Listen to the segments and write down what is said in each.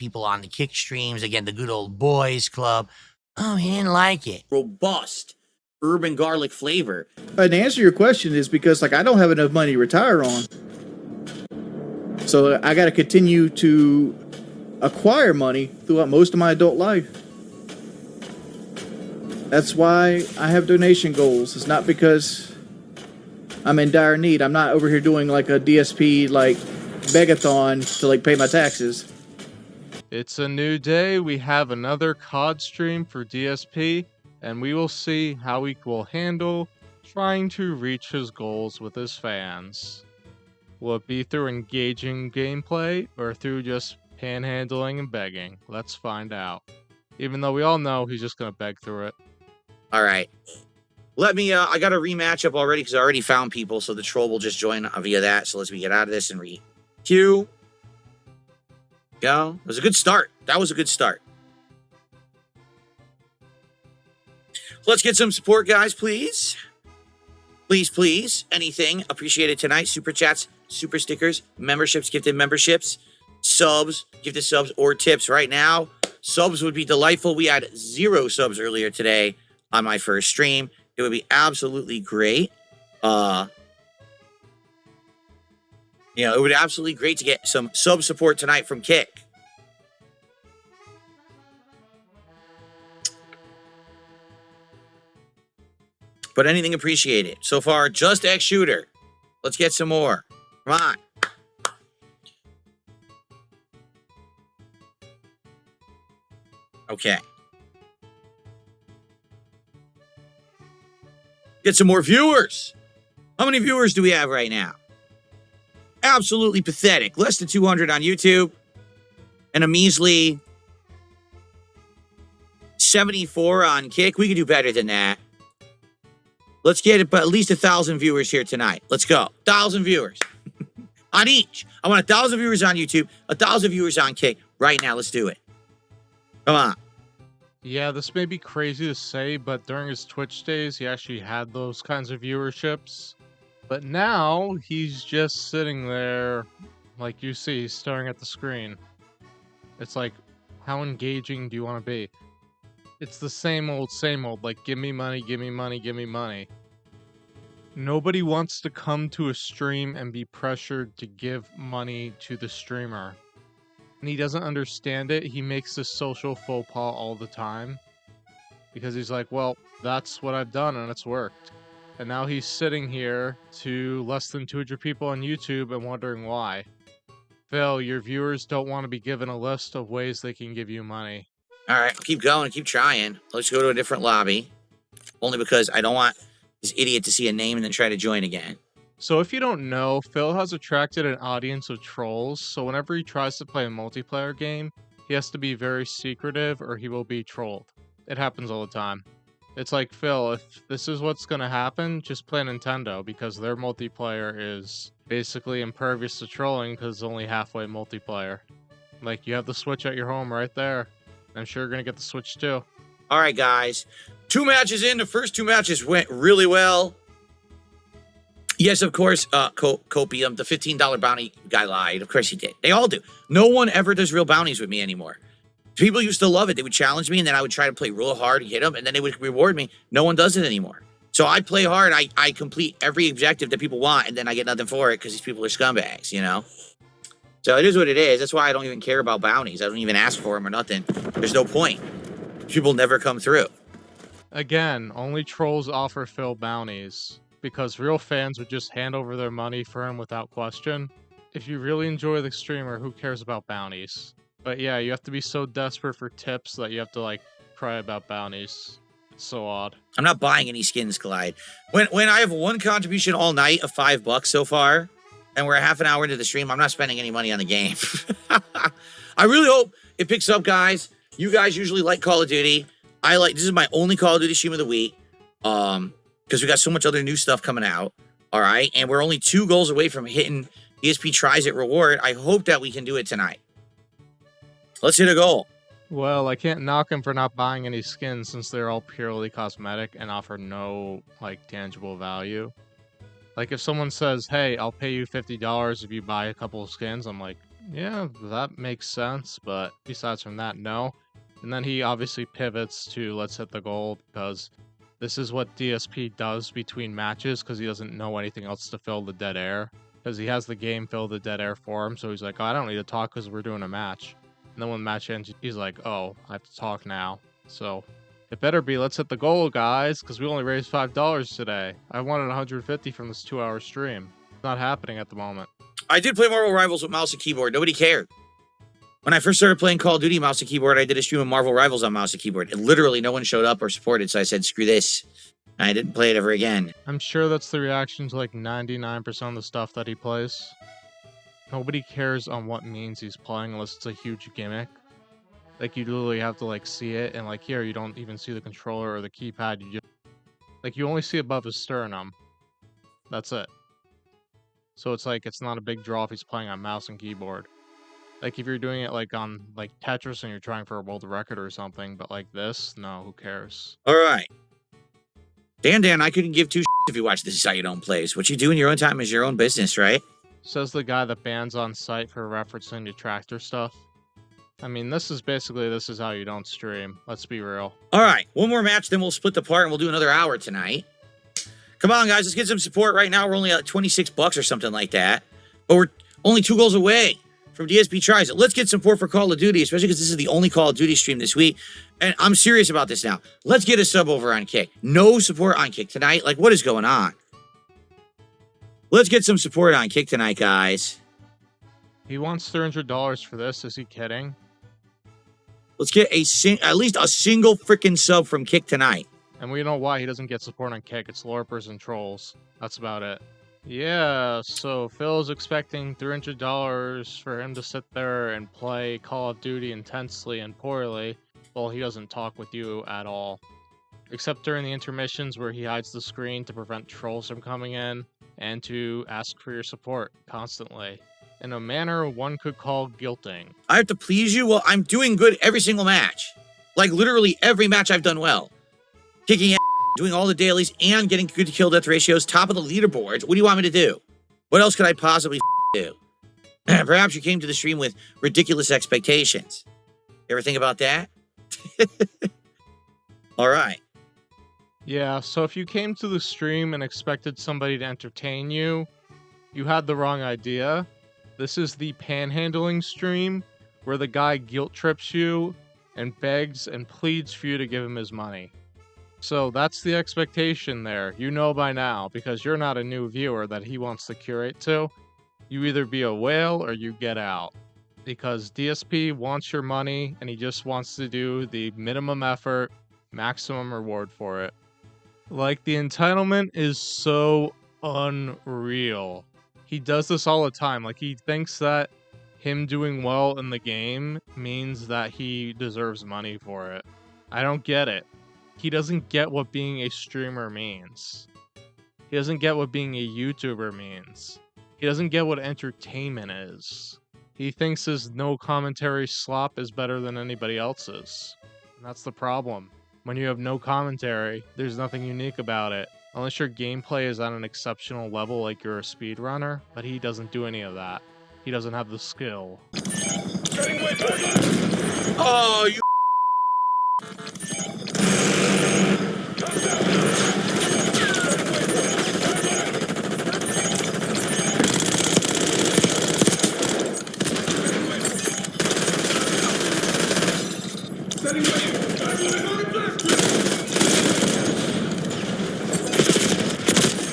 people on the Kick streams. Again, the good old boys club. Oh, he didn't like it. Robust urban garlic flavor. And the answer to your question is because, like, I don't have enough money to retire on. So I got to continue to acquire money throughout most of my adult life. That's why I have donation goals. It's not because I'm in dire need. I'm not over here doing like a DSP like begathon to like pay my taxes. It's a new day. We have another COD stream for DSP, and we will see how he will handle trying to reach his goals with his fans. Will it be through engaging gameplay or through just panhandling and begging? Let's find out. Even though we all know he's just gonna beg through it. All right. Let me, I got a rematch up already because I already found people, so the troll will just join via that. So let's get out of this and re-queue. Go. It was a good start. That was a good start. Let's get some support, guys, please. Please, please. Anything. Appreciate it tonight. Super chats, super stickers, memberships, gifted memberships, subs, gifted subs, or tips right now. Subs would be delightful. We had 0 subs earlier today on my first stream. It would be absolutely great. You know, it would be absolutely great to get some sub support tonight from Kick. But anything appreciated. So far, just X Shooter. Let's get some more. Come on. Okay. Get some more viewers. How many viewers do we have right now? Absolutely pathetic. Less than 200 on YouTube. And a measly 74 on Kick. We could do better than that. Let's get it, but at least 1,000 viewers here tonight. Let's go. 1,000 viewers on each. I want 1,000 viewers on YouTube, 1,000 viewers on Kick. Right now, let's do it. Come on. Yeah, this may be crazy to say, but during his Twitch days, he actually had those kinds of viewerships. But now, he's just sitting there, like you see, staring at the screen. It's like, how engaging do you want to be? It's the same old, like, give me money, give me money, give me money. Nobody wants to come to a stream and be pressured to give money to the streamer. And he doesn't understand it. He makes this social faux pas all the time. Because he's like, well, that's what I've done and it's worked. And now he's sitting here to less than 200 people on YouTube and wondering why. Phil, your viewers don't want to be given a list of ways they can give you money. All right, keep going, keep trying. Let's go to a different lobby. Only because I don't want this idiot to see a name and then try to join again. So if you don't know, Phil has attracted an audience of trolls, so whenever he tries to play a multiplayer game, he has to be very secretive or he will be trolled. It happens all the time. It's like, Phil, if this is what's gonna happen, just play Nintendo, because their multiplayer is basically impervious to trolling because it's only halfway multiplayer. Like, you have the Switch at your home right there. I'm sure you're gonna get the Switch too. All right, guys. 2 matches in. The first 2 matches went really well. Yes, of course, Copium, the $15 bounty guy lied. Of course he did. They all do. No one ever does real bounties with me anymore. People used to love it. They would challenge me, and then I would try to play real hard and hit them, and then they would reward me. No one does it anymore. So I play hard. I complete every objective that people want, and then I get nothing for it because these people are scumbags, you know? So it is what it is. That's why I don't even care about bounties. I don't even ask for them or nothing. There's no point. People never come through. Again, only trolls offer Phil bounties, because real fans would just hand over their money for him without question. If you really enjoy the streamer, who cares about bounties? But yeah, you have to be so desperate for tips that you have to, like, cry about bounties. It's so odd. I'm not buying any skins, Clyde. When I have one contribution all night of $5 so far, and we're a half an hour into the stream, I'm not spending any money on the game. I really hope it picks up, guys. You guys usually like Call of Duty. This is my only Call of Duty stream of the week. Because we got so much other new stuff coming out. All right. And we're only 2 goals away from hitting DSP Tries It reward. I hope that we can do it tonight. Let's hit a goal. Well, I can't knock him for not buying any skins since they're all purely cosmetic and offer no, like, tangible value. Like, if someone says, hey, I'll pay you $50 if you buy a couple of skins, I'm like, Yeah, that makes sense, but besides from that, no. And then he obviously pivots to let's hit the goal because this is what DSP does between matches because he doesn't know anything else to fill the dead air. Because he has the game fill the dead air for him, so he's like, oh, I don't need to talk because we're doing a match. And then when the match ends, he's like, oh, I have to talk now. So it better be let's hit the goal, guys, because we only raised $5 today. I wanted 150 from this 2-hour stream. It's not happening at the moment. I did play Marvel Rivals with mouse and keyboard. Nobody cared. When I first started playing Call of Duty mouse and keyboard, I did a stream of Marvel Rivals on mouse and keyboard. And literally no one showed up or supported, so I said, screw this. And I didn't play it ever again. I'm sure that's the reaction to like 99% of the stuff that he plays. Nobody cares on what means he's playing unless it's a huge gimmick. Like, you literally have to like see it, and like here, you don't even see the controller or the keypad. You just like you only see above his sternum. That's it. So it's like it's not a big draw if he's playing on mouse and keyboard. Like if you're doing it like on like Tetris and you're trying for a world record or something, but like this, no, who cares? All right. Dan, I couldn't give two shits if you watch This Is How You Don't Plays. What you do in your own time is your own business, right? Says the guy that bans on site for referencing to tractor stuff. I mean, this is how you don't stream. Let's be real. All right, one more match, then we'll split the part and we'll do another hour tonight. Come on, guys, let's get some support. Right now, we're only at $26 or something like that. But we're only 2 goals away from DSP Tries It. Let's get support for Call of Duty, especially because this is the only Call of Duty stream this week. And I'm serious about this now. Let's get a sub over on Kick. No support on Kick tonight. Like, what is going on? Let's get some support on Kick tonight, guys. He wants $300 for this. Is he kidding? Let's get at least a single freaking sub from Kick tonight. And we know why he doesn't get support on Kick. It's LARPers and trolls. That's about it. Yeah, so Phil's expecting $300 for him to sit there and play Call of Duty intensely and poorly while he doesn't talk with you at all. Except during the intermissions where he hides the screen to prevent trolls from coming in and to ask for your support constantly. In a manner one could call guilting. I have to please you? Well, I'm doing good every single match. Like, literally every match I've done well. Kicking ass, doing all the dailies, and getting good kill-death ratios, top of the leaderboards. What do you want me to do? What else could I possibly do? Perhaps you came to the stream with ridiculous expectations. You ever think about that? All right. Yeah, so if you came to the stream and expected somebody to entertain you, you had the wrong idea. This is the panhandling stream where the guy guilt trips you and begs and pleads for you to give him his money. So that's the expectation there. You know by now, because you're not a new viewer that he wants to curate to. You either be a whale or you get out. Because DSP wants your money and he just wants to do the minimum effort, maximum reward for it. Like, the entitlement is so unreal. He does this all the time. Like, he thinks that him doing well in the game means that he deserves money for it. I don't get it. He doesn't get what being a streamer means. He doesn't get what being a YouTuber means. He doesn't get what entertainment is. He thinks his no commentary slop is better than anybody else's. And that's the problem. When you have no commentary, there's nothing unique about it. Unless your gameplay is at an exceptional level like you're a speedrunner, but he doesn't do any of that. He doesn't have the skill. Oh, you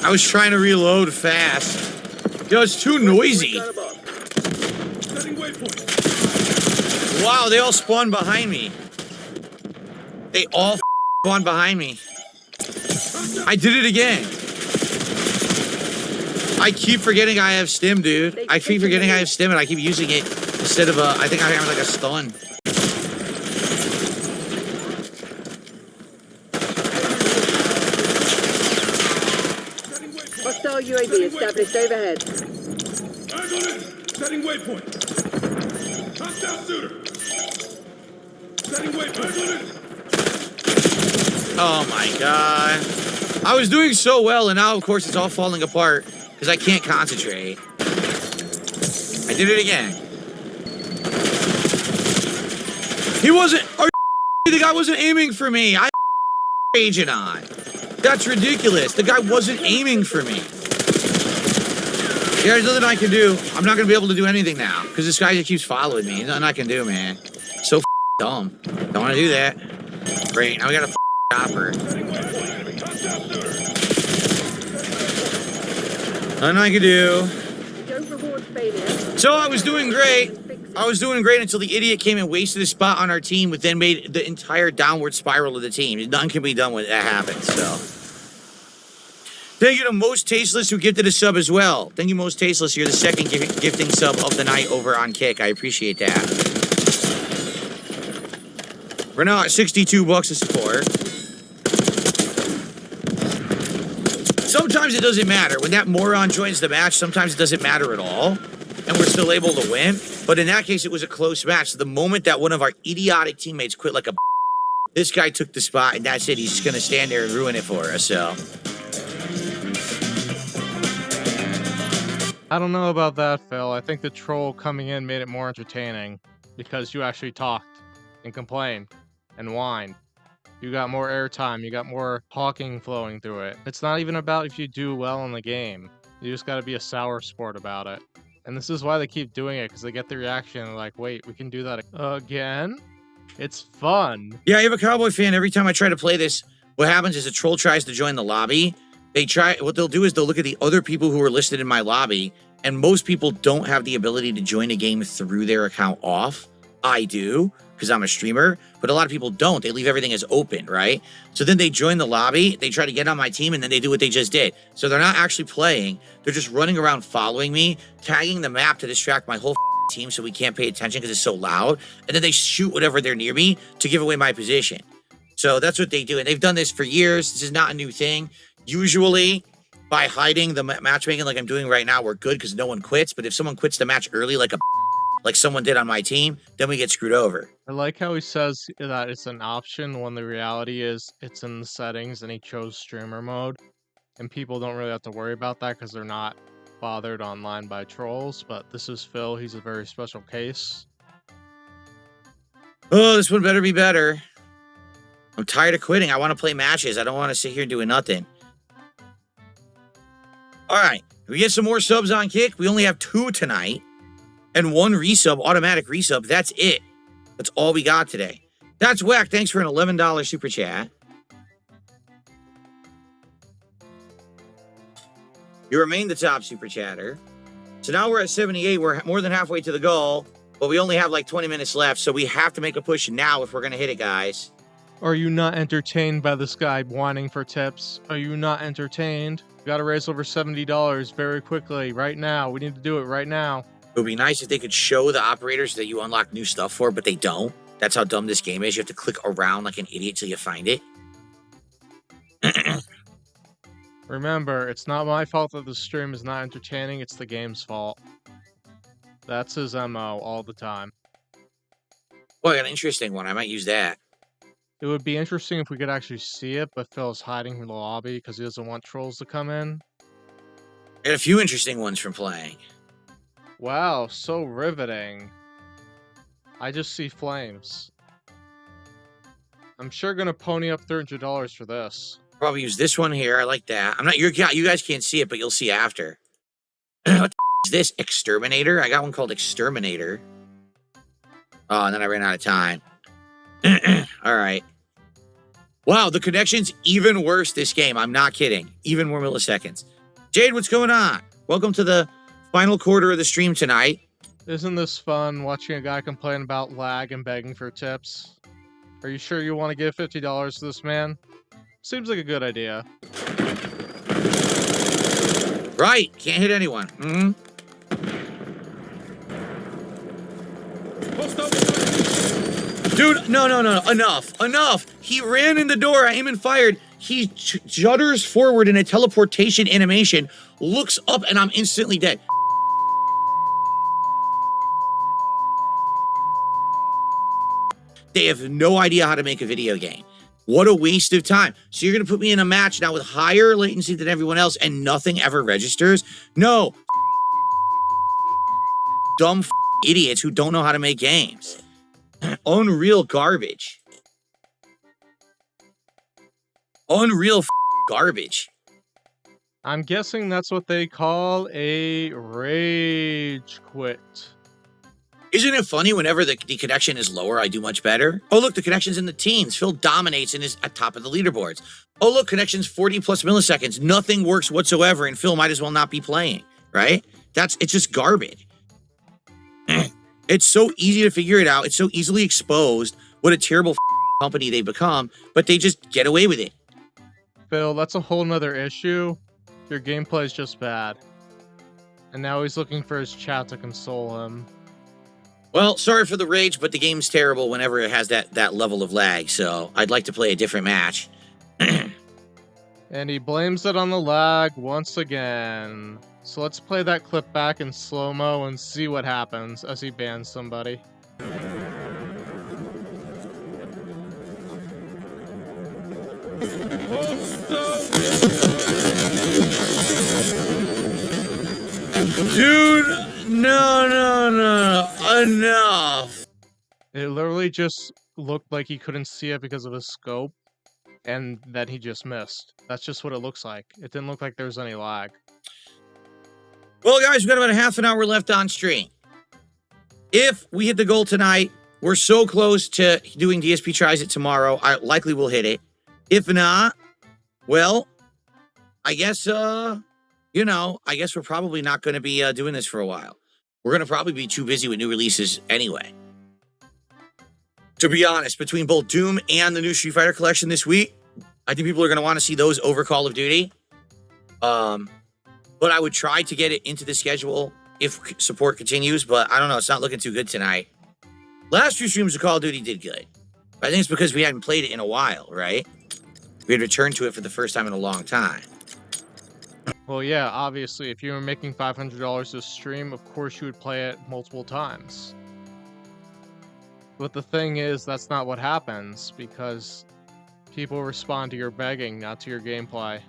I was trying to reload fast. Yo, it's too noisy. Wow, they all spawned behind me. They all spawned behind me. I did it again. I keep forgetting I have stim, dude. I keep forgetting I have stim and I keep using it instead of I think I have like a stun. Hostile UAV established overhead. Eyes on it! Setting waypoint! Hostile shooter! Setting waypoint! Eyes on it! Oh my god. I was doing so well and now of course it's all falling apart because I can't concentrate. I did it again. He wasn't. The guy wasn't aiming for me. I agent on. That's ridiculous. The guy wasn't aiming for me. Yeah, there's nothing I can do. I'm not gonna be able to do anything now because this guy just keeps following me. There's nothing I can do, man. So dumb. Don't want to do that. Great. Now we got a chopper. Nothing I can do. Don't reward failure. So I was doing great. I was doing great until the idiot came and wasted a spot on our team, but then made the entire downward spiral of the team. Nothing can be done when that happens, so. Thank you to Most Tasteless who gifted a sub as well. Thank you, Most Tasteless. You're the second gifting sub of the night over on Kick. I appreciate that. We're now at 62 bucks a support. Sometimes it doesn't matter. When that moron joins the match, sometimes it doesn't matter at all. And we're still able to win. But in that case, it was a close match. The moment that one of our idiotic teammates quit like a this guy took the spot, and that's it. He's just going to stand there and ruin it for us, so. I don't know about that, Phil. I think the troll coming in made it more entertaining because you actually talked and complained and whined. You got more airtime. You got more talking flowing through it. It's not even about if you do well in the game. You just got to be a sour sport about it. And this is why they keep doing it, because they get the reaction like, wait, we can do that again? It's fun. Yeah, I have a Cowboy fan. Every time I try to play this, what happens is a troll tries to join the lobby. What they'll do is they'll look at the other people who are listed in my lobby, and most people don't have the ability to join a game through their account off. I do, because I'm a streamer, but a lot of people don't. They leave everything as open, right? So then they join the lobby, they try to get on my team, and then they do what they just did. So they're not actually playing. They're just running around following me, tagging the map to distract my whole team so we can't pay attention because it's so loud. And then they shoot whatever they're near me to give away my position. So that's what they do. And they've done this for years. This is not a new thing. Usually, by hiding the matchmaking like I'm doing right now, we're good because no one quits. But if someone quits the match early like someone did on my team, then we get screwed over. I like how he says that it's an option when the reality is it's in the settings and he chose streamer mode. And people don't really have to worry about that because they're not bothered online by trolls. But this is Phil. He's a very special case. Oh, this one better be better. I'm tired of quitting. I want to play matches. I don't want to sit here doing nothing. All right. We get some more subs on Kick. We only have 2 tonight. And 1 resub, automatic resub. That's it. That's all we got today. That's whack. Thanks for an $11 super chat. You remain the top super chatter. So now we're at 78. We're more than halfway to the goal. But we only have like 20 minutes left. So we have to make a push now if we're going to hit it, guys. Are you not entertained by this guy whining for tips? Are you not entertained? We gotta raise over $70 very quickly, right now. We need to do it right now. It would be nice if they could show the operators that you unlock new stuff for, but they don't. That's how dumb this game is. You have to click around like an idiot till you find it. Remember, it's not my fault that the stream is not entertaining, it's the game's fault. That's his MO all the time. Well, I got an interesting one. I might use that. It would be interesting if we could actually see it, but Phil's hiding from the lobby because he doesn't want trolls to come in. I got a few interesting ones from playing. Wow, so riveting. I just see flames. I'm sure gonna pony up $300 for this. Probably use this one here. I like that. I'm not. You guys can't see it, but you'll see after. What the is this? Exterminator? I got one called Exterminator. Oh, and then I ran out of time. All right. Wow, the connection's even worse this game. I'm not kidding. Even more milliseconds. Jade, what's going on? Welcome to the final quarter of the stream tonight. Isn't this fun, watching a guy complain about lag and begging for tips? Are you sure you want to give $50 to this man? Seems like a good idea. Right, can't hit anyone. Mm-hmm. Dude, no, enough. He ran in the door, I aim and fired. He judders forward in a teleportation animation, looks up, and I'm instantly dead. They have no idea how to make a video game. What a waste of time. So you're going to put me in a match now with higher latency than everyone else and nothing ever registers? No. Dumb idiots who don't know how to make games. Unreal garbage. Unreal garbage. I'm guessing that's what they call a rage quit. Isn't it funny whenever the connection is lower, I do much better? Oh, look, the connection's in the teens. Phil dominates and is at top of the leaderboards. Oh, look, connection's 40 plus milliseconds. Nothing works whatsoever, and Phil might as well not be playing, right? It's just garbage. It's so easy to figure it out. It's so easily exposed what a terrible company they've become, but they just get away with it. Phil, that's a whole nother issue. Your gameplay is just bad. And now he's looking for his chat to console him. Well, sorry for the rage, but the game's terrible whenever it has that level of lag, so I'd like to play a different match. And he blames it on the lag once again. So let's play that clip back in slow-mo and see what happens as he bans somebody. Dude, no, enough. It literally just looked like he couldn't see it because of his scope, and that he just missed. That's just what it looks like. It didn't look like there was any lag. Well, guys, we've got about a half an hour left on stream. If we hit the goal tonight, we're so close to doing DSP Tries It tomorrow, I likely will hit it. If not, well, I guess, I guess we're probably not going to be doing this for a while. We're going to probably be too busy with new releases anyway. To be honest, between both Doom and the new Street Fighter collection this week, I think people are going to want to see those over Call of Duty. But I would try to get it into the schedule if support continues, but I don't know. It's not looking too good tonight. Last few streams of Call of Duty did good. I think it's because we hadn't played it in a while, right? We had returned to it for the first time in a long time. Well, yeah, obviously, if you were making $500 a stream, of course you would play it multiple times. But the thing is, that's not what happens, because people respond to your begging, not to your gameplay.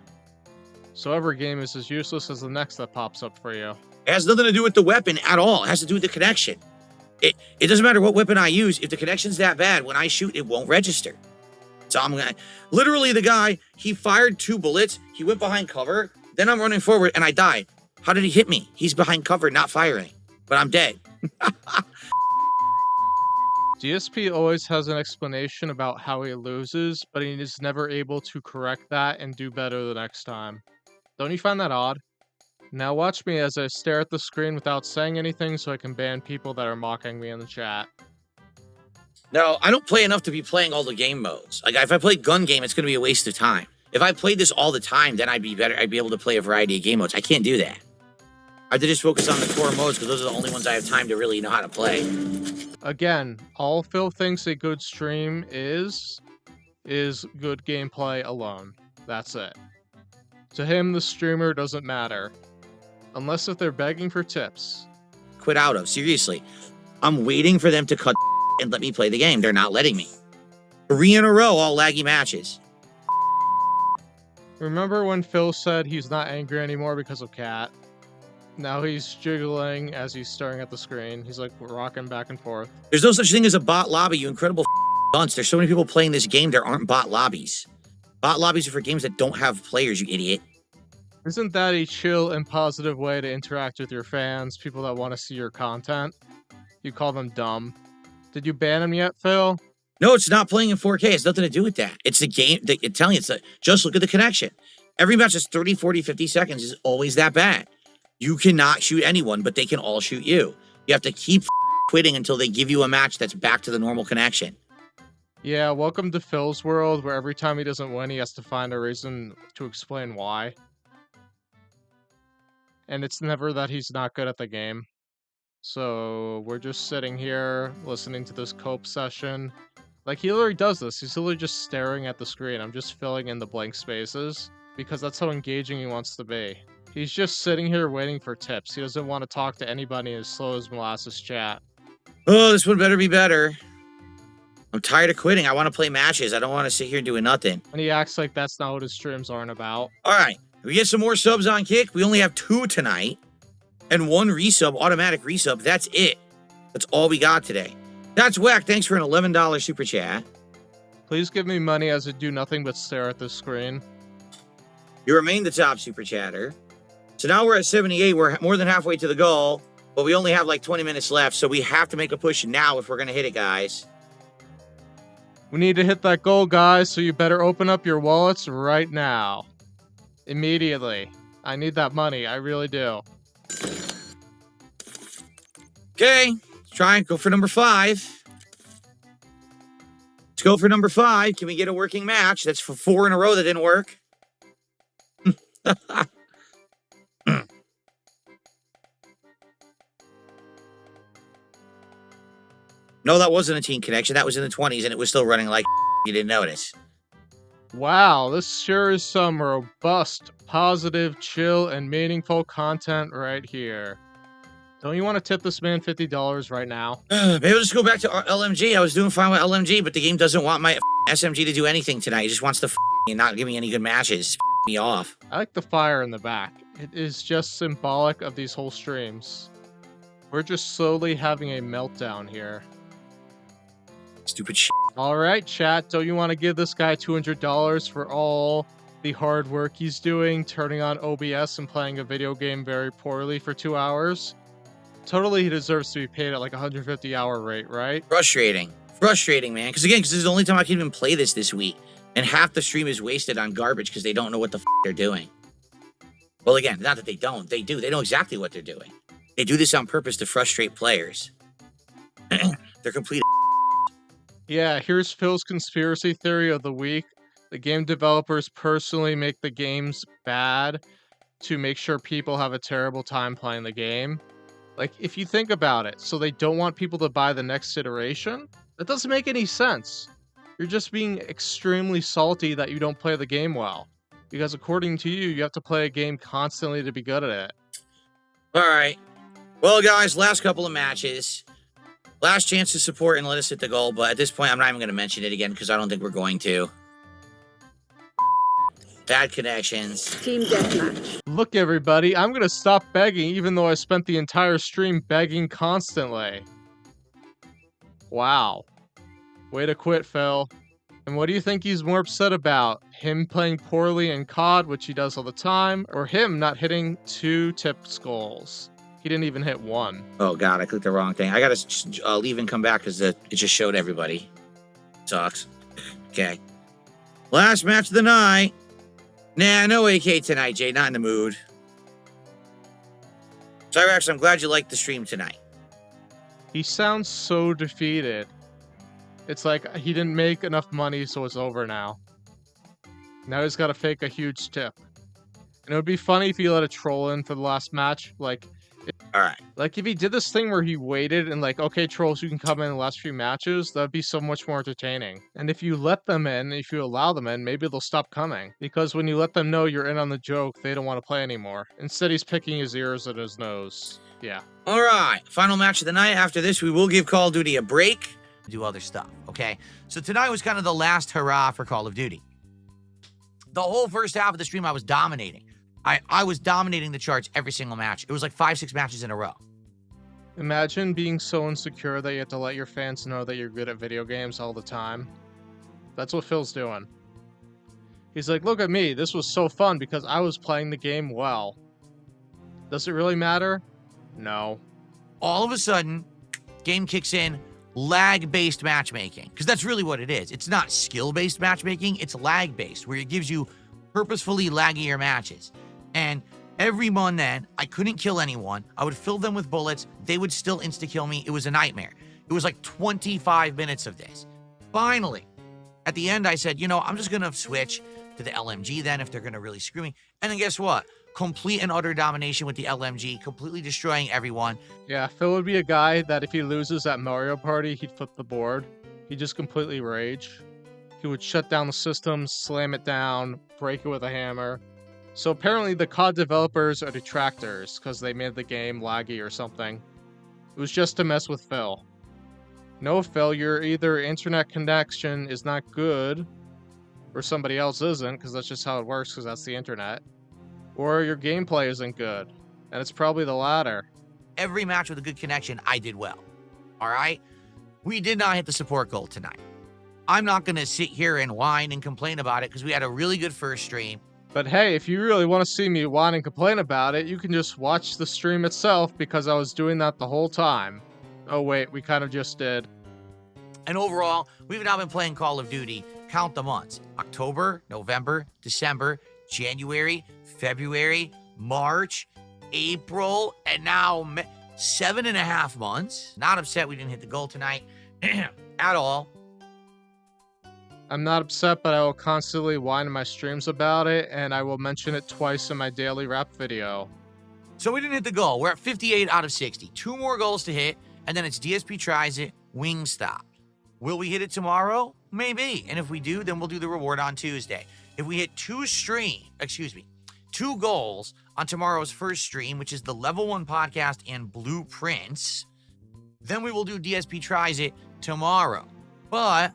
So every game is as useless as the next that pops up for you. It has nothing to do with the weapon at all. It has to do with the connection. It doesn't matter what weapon I use. If the connection's that bad, when I shoot, it won't register. So I'm gonna... Literally, the guy, he fired 2 bullets. He went behind cover. Then I'm running forward, and I died. How did he hit me? He's behind cover, not firing. But I'm dead. DSP always has an explanation about how he loses, but he is never able to correct that and do better the next time. Don't you find that odd? Now watch me as I stare at the screen without saying anything so I can ban people that are mocking me in the chat. No, I don't play enough to be playing all the game modes. Like, if I play gun game, it's going to be a waste of time. If I played this all the time, then I'd be better. I'd be able to play a variety of game modes. I can't do that. I have to just focus on the core modes because those are the only ones I have time to really know how to play. Again, all Phil thinks a good stream is good gameplay alone. That's it. To him, the streamer doesn't matter. Unless if they're begging for tips. Quit out of, seriously. I'm waiting for them to cut and let me play the game. They're not letting me. 3 in a row, all laggy matches. Remember when Phil said he's not angry anymore because of Cat? Now he's jiggling as he's staring at the screen. He's like rocking back and forth. There's no such thing as a bot lobby, you incredible dunce. There's so many people playing this game, there aren't bot lobbies. Bot lobbies are for games that don't have players, you idiot. Isn't that a chill and positive way to interact with your fans, people that want to see your content? You call them dumb. Did you ban him yet, Phil? No, it's not playing in 4K. It's nothing to do with that. It's the game. I'm telling you, just look at the connection. Every match is 30, 40, 50 seconds is always that bad. You cannot shoot anyone, but they can all shoot you. You have to keep quitting until they give you a match that's back to the normal connection. Yeah, welcome to Phil's world, where every time he doesn't win, he has to find a reason to explain why. And it's never that he's not good at the game. So we're just sitting here, listening to this cope session. Like, he literally does this. He's literally just staring at the screen. I'm just filling in the blank spaces, because that's how engaging he wants to be. He's just sitting here waiting for tips. He doesn't want to talk to anybody as slow as molasses chat. Oh, this one better be better. I'm tired of quitting. I want to play matches. I don't want to sit here doing nothing. And he acts like that's not what his streams aren't about. All right. We get some more subs on Kick. We only have 2 tonight. And 1 resub, automatic resub. That's it. That's all we got today. That's whack. Thanks for an $11 super chat. Please give me money as I do nothing but stare at the screen. You remain the top super chatter. So now we're at 78. We're more than halfway to the goal, but we only have like 20 minutes left. So we have to make a push now if we're going to hit it, guys. We need to hit that goal, guys, so you better open up your wallets right now. Immediately. I need that money. I really do. Okay. Let's try and go for number 5. Let's go for number 5. Can we get a working match? That's for 4 in a row that didn't work. No, that wasn't a teen connection. That was in the 20s, and it was still running like you didn't notice. Wow, this sure is some robust, positive, chill, and meaningful content right here. Don't you want to tip this man $50 right now? Maybe I'll just go back to LMG. I was doing fine with LMG, but the game doesn't want my SMG to do anything tonight. It just wants to and not give me any good matches. It's me off. I like the fire in the back. It is just symbolic of these whole streams. We're just slowly having a meltdown here. Stupid shit. Alright, chat, don't you want to give this guy $200 for all the hard work he's doing, turning on OBS and playing a video game very poorly for 2 hours? Totally he deserves to be paid at like a 150-hour rate, right? Frustrating. Frustrating, man. Because this is the only time I can even play this week. And half the stream is wasted on garbage because they don't know what the they're doing. Well, again, not that they don't. They do. They know exactly what they're doing. They do this on purpose to frustrate players. They're complete. Yeah, here's Phil's conspiracy theory of the week. The game developers personally make the games bad to make sure people have a terrible time playing the game. Like, if you think about it, so they don't want people to buy the next iteration? That doesn't make any sense. You're just being extremely salty that you don't play the game well. Because according to you, you have to play a game constantly to be good at it. Alright. Well, guys, last couple of matches. Last chance to support and let us hit the goal, but at this point, I'm not even going to mention it again because I don't think we're going to. Bad connections. Team deathmatch. Look, everybody, I'm going to stop begging even though I spent the entire stream begging constantly. Wow. Way to quit, Phil. And what do you think he's more upset about? Him playing poorly in COD, which he does all the time, or him not hitting 2 tip goals? He didn't even hit 1. Oh, God, I clicked the wrong thing. I got to leave and come back because it just showed everybody. Sucks. Okay. Last match of the night. Nah, no AK tonight, Jay. Not in the mood. Cyrax, I'm glad you liked the stream tonight. He sounds so defeated. It's like he didn't make enough money, so it's over now. Now he's got to fake a huge tip. And it would be funny if he let a troll in for the last match. Alright. Like, if he did this thing where he waited and like, okay, trolls, you can come in the last few matches, that'd be so much more entertaining. And if you let them in, if you allow them in, maybe they'll stop coming. Because when you let them know you're in on the joke, they don't want to play anymore. Instead, he's picking his ears and his nose. Yeah. Alright. Final match of the night. After this, we will give Call of Duty a break. Do other stuff, okay? So tonight was kind of the last hurrah for Call of Duty. The whole first half of the stream, I was dominating. I was dominating the charts every single match. It was like 5-6 matches in a row. Imagine being so insecure that you have to let your fans know that you're good at video games all the time. That's what Phil's doing. He's like, look at me, this was so fun because I was playing the game well. Does it really matter? No. All of a sudden, game kicks in, lag-based matchmaking. Because that's really what it is. It's not skill-based matchmaking, it's lag-based, where it gives you purposefully laggier matches. And every now and then, I couldn't kill anyone. I would fill them with bullets. They would still insta-kill me. It was a nightmare. It was like 25 minutes of this. Finally, at the end, I said, you know, I'm just going to switch to the LMG then if they're going to really screw me. And then guess what? Complete and utter domination with the LMG, completely destroying everyone. Yeah, Phil would be a guy that if he loses at Mario Party, he'd flip the board. He'd just completely rage. He would shut down the system, slam it down, break it with a hammer. So apparently the COD developers are detractors because they made the game laggy or something. It was just to mess with Phil. No, Phil, your either internet connection is not good, or somebody else isn't, because that's just how it works, because that's the internet. Or your gameplay isn't good, and it's probably the latter. Every match with a good connection, I did well. All right? we did not hit the support goal tonight. I'm not going to sit here and whine and complain about it because we had a really good first stream. But hey, if you really want to see me whine and complain about it, you can just watch the stream itself because I was doing that the whole time. Oh wait, we kind of just did. And overall, we've now been playing Call of Duty. Count the months. October, November, December, January, February, March, April, and now 7.5 months. Not upset we didn't hit the goal tonight at all. I'm not upset, but I will constantly whine in my streams about it, and I will mention it twice in my daily rap video. So we didn't hit the goal. We're at 58 out of 60. 2 more goals to hit, and then it's DSP tries it, Wingstop. Will we hit it tomorrow? Maybe. And if we do, then we'll do the reward on Tuesday. If we hit 2 goals on tomorrow's first stream, which is the Level 1 podcast and Blueprints, then we will do DSP tries it tomorrow. But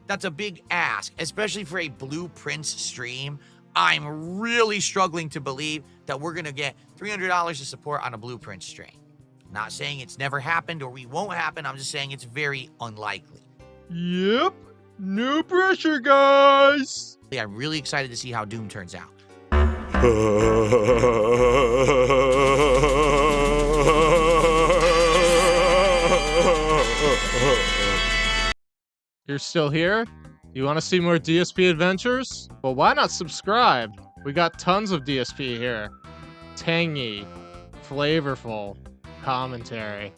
that's a big ask, especially for a Blueprints stream. I'm really struggling to believe that we're going to get $300 of support on a Blueprint stream. Not saying it's never happened or we won't happen. I'm just saying it's very unlikely. Yep. No pressure, guys. I'm really excited to see how Doom turns out. You're still here? You want to see more DSP adventures? Well, why not subscribe? We got tons of DSP here. Tangy, flavorful commentary.